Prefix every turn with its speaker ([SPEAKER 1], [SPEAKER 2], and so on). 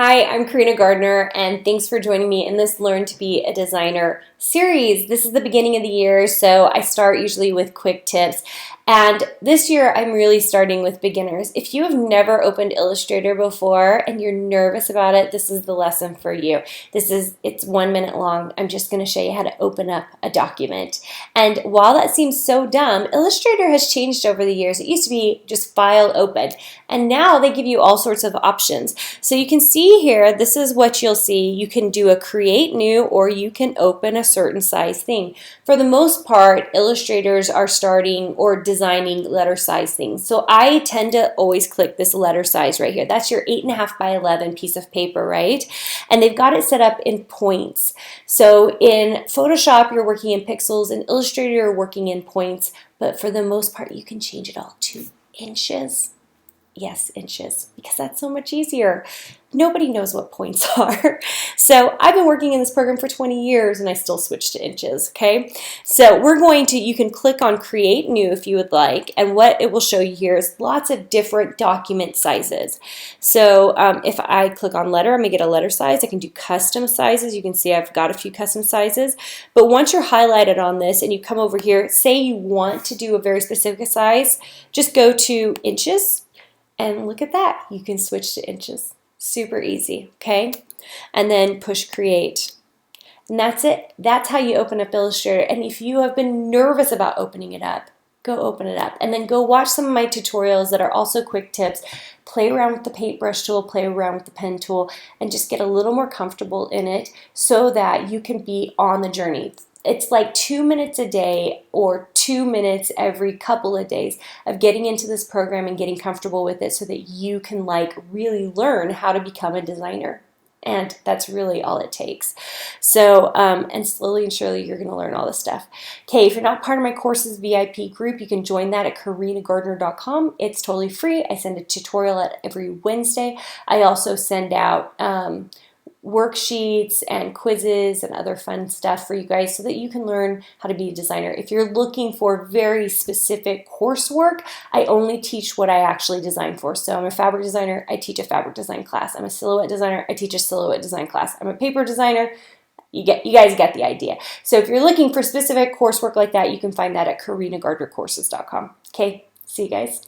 [SPEAKER 1] Hi, I'm Karina Gardner, and thanks for joining me in this Learn to Be a Designer series. This is the beginning of the year, so I start usually with quick tips. And this year, I'm really starting with beginners. If you have never opened Illustrator before and you're nervous about it, this is the lesson for you. It's 1 minute long. I'm just going to show you how to open up a document. And while that seems so dumb, Illustrator has changed over the years. It used to be just file open, and now they give you all sorts of options. So you can see here, this is what you'll see. You can do a create new, or you can open a certain size thing. For the most part, illustrators are starting or designing letter size things. So I tend to always click this letter size right here. That's your 8.5 by 11 piece of paper, right? And they've got it set up in points. So in Photoshop, you're working in pixels. In Illustrator, you're working in points. But for the most part, you can change it all to inches. Yes, inches, because that's so much easier. Nobody knows what points are. So I've been working in this program for 20 years and I still switch to inches, okay? So you can click on create new if you would like, and what it will show you here is lots of different document sizes. So if I click on letter, I'm gonna get a letter size. I can do custom sizes. You can see I've got a few custom sizes, but once you're highlighted on this and you come over here, say you want to do a very specific size, just go to inches. And look at that, you can switch to inches. Super easy, okay? And then push create. And that's it. That's how you open up Illustrator. And if you have been nervous about opening it up, go open it up. And then go watch some of my tutorials that are also quick tips. Play around with the paintbrush tool, play around with the pen tool, and just get a little more comfortable in it so that you can be on the journey. It's like 2 minutes a day or 2 minutes every couple of days of getting into this program and getting comfortable with it so that you can really learn how to become a designer. And that's really all it takes. So, and slowly and surely you're going to learn all this stuff. Okay, if you're not part of my courses VIP group, you can join that at karinagardner.com. It's totally free. I send a tutorial every Wednesday. I also send out worksheets and quizzes and other fun stuff for you guys so that you can learn how to be a designer. If you're looking for very specific coursework, I only teach what I actually design for. So I'm a fabric designer, I teach a fabric design class. I'm a silhouette designer, I teach a silhouette design class. I'm a paper designer. You guys get the idea. So if you're looking for specific coursework like that, you can find that at karinagardnercourses.com. Okay, see you guys.